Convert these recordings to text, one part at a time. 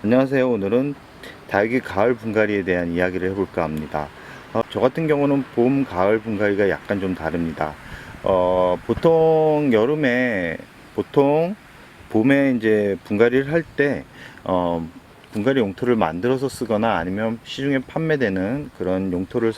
안녕하세요. 오늘은 다육이 가을 분갈이에 대한 이야기를 해볼까 합니다. 저 같은 경우는 봄, 가을 분갈이가 약간 좀 다릅니다. 보통 여름에, 보통 봄에 이제 분갈이를 할 때, 분갈이 용토를 만들어서 쓰거나 아니면 시중에 판매되는 그런 용토를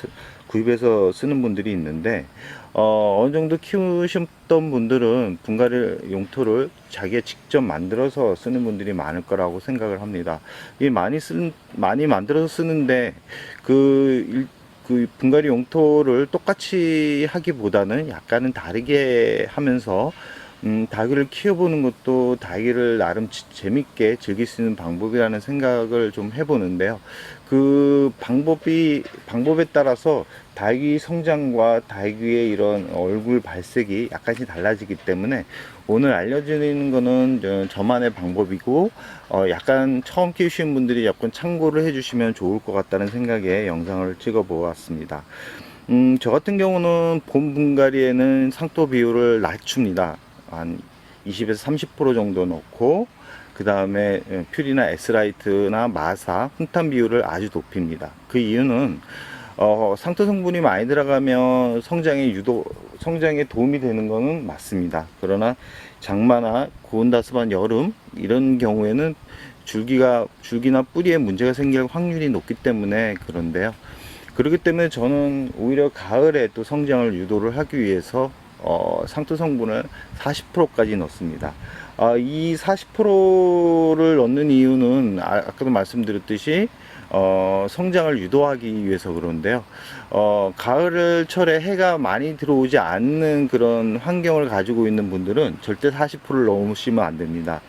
구입해서 쓰는 분들이 있는데, 어느 정도 키우셨던 분들은 분갈이 용토를 자기가 직접 만들어서 쓰는 분들이 많을 거라고 생각을 합니다. 이 많이 만들어서 쓰는데, 그 분갈이 용토를 똑같이 하기보다는 약간은 다르게 하면서 닭을 키워보는 것도 닭을 나름 재밌게 즐길 수 있는 방법이라는 생각을 좀 해보는데요. 그 방법에 따라서 닭이 성장과 닭의 이런 얼굴 발색이 약간씩 달라지기 때문에 오늘 알려드리는 거는 저만의 방법이고, 약간 처음 키우시는 분들이 약간 참고를 해주시면 좋을 것 같다는 생각에 영상을 찍어 보았습니다. 저 같은 경우는 봄 분갈이에는 상토 비율을 낮춥니다. 한 20에서 30% 정도 넣고, 그 다음에 퓨리나 에스라이트나 마사, 훈탄 비율을 아주 높입니다. 그 이유는 상토 성분이 많이 들어가면 성장에 도움이 되는 것은 맞습니다. 그러나 장마나 고온다습한 여름 이런 경우에는 줄기나 뿌리에 문제가 생길 확률이 높기 때문에 그런데요. 그렇기 때문에 저는 오히려 가을에 또 성장을 유도를 하기 위해서 상토 성분을 40%까지 넣습니다. 이 40%를 넣는 이유는 아까도 말씀드렸듯이 성장을 유도하기 위해서 그런데요. 가을 철에 해가 많이 들어오지 않는 그런 환경을 가지고 있는 분들은 절대 40%를 넘으시면 안 됩니다.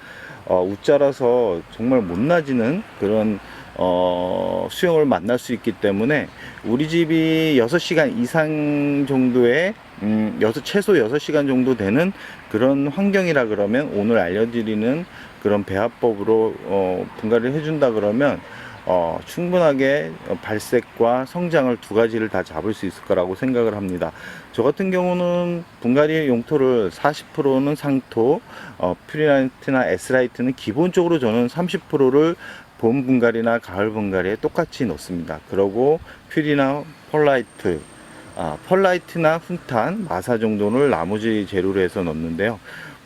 웃자라서 정말 못 나지는 그런 수영을 만날 수 있기 때문에 우리 집이 6시간 이상 정도의 최소 6시간 정도 되는 그런 환경이라 그러면 오늘 알려드리는 그런 배합법으로 분갈이를 해준다 그러면 충분하게 발색과 성장을 두 가지를 다 잡을 수 있을 거라고 생각을 합니다. 저 같은 경우는 분갈이 용토를 40%는 상토, 퓨리나이트나 에스라이트는 기본적으로 저는 30%를 봄 분갈이나 가을 분갈이에 똑같이 넣습니다. 그리고 퓨리나 펄라이트나 훈탄, 마사 정도를 나머지 재료로 해서 넣는데요.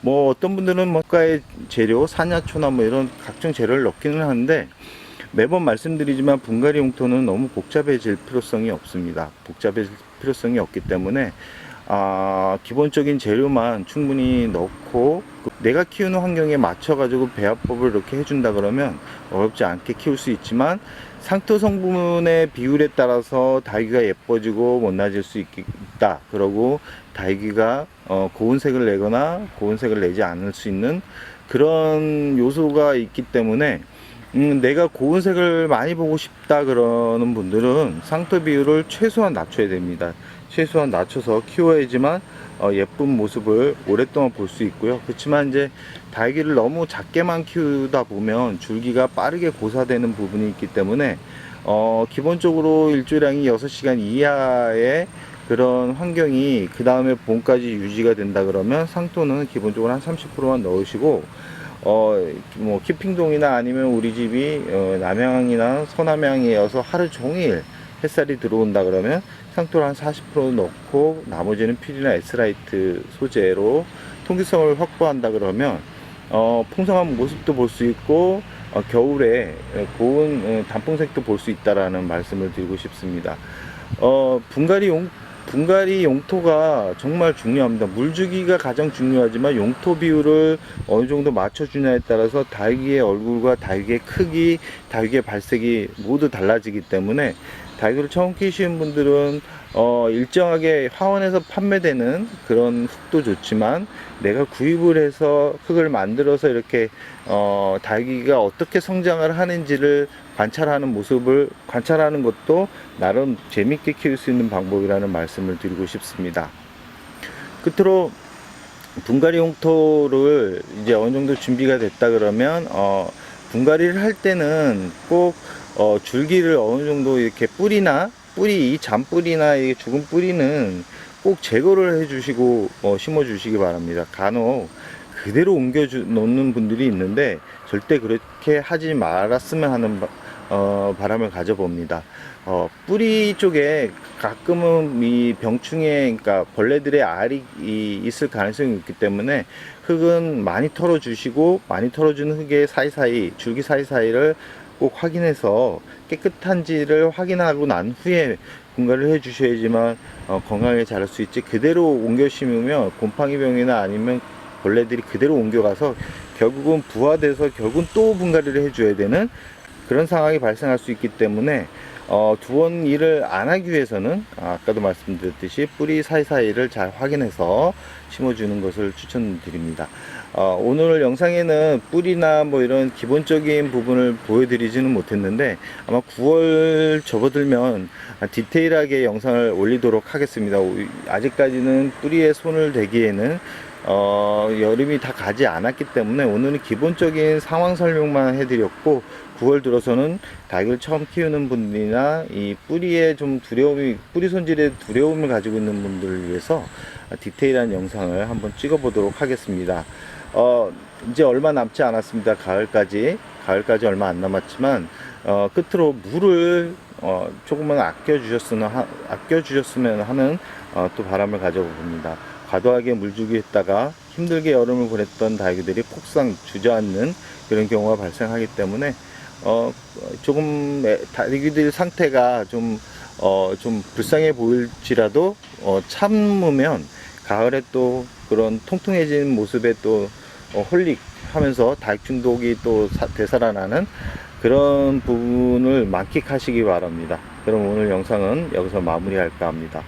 뭐 어떤 분들은 뭔가의 재료, 산야초나 뭐 이런 각종 재료를 넣기는 하는데 매번 말씀드리지만 분갈이 용토는 너무 복잡해질 필요성이 없습니다. 복잡해질 필요성이 없기 때문에 기본적인 재료만 충분히 넣고 내가 키우는 환경에 맞춰 가지고 배합법을 이렇게 해준다 그러면 어렵지 않게 키울 수 있지만 상토 성분의 비율에 따라서 다육이가 예뻐지고 못나질 수 있다. 그러고 다육이가 고운색을 내거나 고운색을 내지 않을 수 있는 그런 요소가 있기 때문에 내가 고운색을 많이 보고 싶다 그러는 분들은 상토 비율을 최소한 낮춰야 됩니다. 최소한 낮춰서 키워야지만 예쁜 모습을 오랫동안 볼 수 있고요. 그렇지만 이제 다육이를 너무 작게만 키우다 보면 줄기가 빠르게 고사되는 부분이 있기 때문에 기본적으로 일조량이 6시간 이하의 그런 환경이 그 다음에 봄까지 유지가 된다 그러면 상토는 기본적으로 한 30%만 넣으시고 뭐 키핑동이나 아니면 우리 집이 남양이나 서남양이어서 하루 종일 햇살이 들어온다 그러면 상토를 한 40% 넣고 나머지는 필이나 에스라이트 소재로 통기성을 확보한다 그러면 풍성한 모습도 볼 수 있고 겨울에 고운 단풍색도 볼 수 있다라는 말씀을 드리고 싶습니다. 분갈이 용토가 정말 중요합니다. 물주기가 가장 중요하지만 용토 비율을 어느 정도 맞춰주냐에 따라서 다육이의 얼굴과 다육이의 크기, 다육이의 발색이 모두 달라지기 때문에 다육이를 처음 키우시는 분들은 일정하게 화원에서 판매되는 그런 흙도 좋지만 내가 구입을 해서 흙을 만들어서 이렇게 다육이가 어떻게 성장을 하는지를 관찰하는 것도 나름 재밌게 키울 수 있는 방법이라는 말씀을 드리고 싶습니다. 끝으로 분갈이 용토를 이제 어느 정도 준비가 됐다 그러면 분갈이를 할 때는 꼭 줄기를 어느 정도 이렇게 이 잔뿌리나 이 죽은 뿌리는 꼭 제거를 해 주시고 심어 주시기 바랍니다. 간혹 그대로 놓는 분들이 있는데 절대 그렇게 하지 말았으면 하는 바람을 가져봅니다. 뿌리 쪽에 가끔은 이 병충해, 그러니까 벌레들의 알이 있을 가능성이 있기 때문에 흙은 많이 털어주시고, 많이 털어준 흙의 사이사이, 줄기 사이사이를 꼭 확인해서 깨끗한지를 확인하고 난 후에 분갈이를 해 주셔야지만 건강하게 자랄 수 있지, 그대로 옮겨 심으면 곰팡이병이나 아니면 벌레들이 그대로 옮겨가서 결국은 부화돼서 결국은 또 분갈이를 해줘야 되는 그런 상황이 발생할 수 있기 때문에 두 번 일을 안 하기 위해서는 아까도 말씀드렸듯이 뿌리 사이사이를 잘 확인해서 심어주는 것을 추천드립니다. 오늘 영상에는 뿌리나 뭐 이런 기본적인 부분을 보여드리지는 못했는데 아마 9월 접어들면 디테일하게 영상을 올리도록 하겠습니다. 아직까지는 뿌리에 손을 대기에는 여름이 다 가지 않았기 때문에 오늘은 기본적인 상황 설명만 해드렸고, 9월 들어서는 닭을 처음 키우는 분들이나 이 뿌리에 좀 뿌리 손질에 두려움을 가지고 있는 분들을 위해서 디테일한 영상을 한번 찍어 보도록 하겠습니다. 이제 얼마 남지 않았습니다. 가을까지 얼마 안 남았지만 끝으로 물을 조금만 아껴주셨으면 하는 또 바람을 가져봅니다. 과도하게 물주기 했다가 힘들게 여름을 보냈던 닭들이 폭삭 주저앉는 그런 경우가 발생하기 때문에 조금 닭들 상태가 좀 불쌍해 보일지라도 참으면 가을에 또 그런 통통해진 모습에 또 홀릭하면서 닭 중독이 또 되살아나는 그런 부분을 만끽하시기 바랍니다. 그럼 오늘 영상은 여기서 마무리할까 합니다.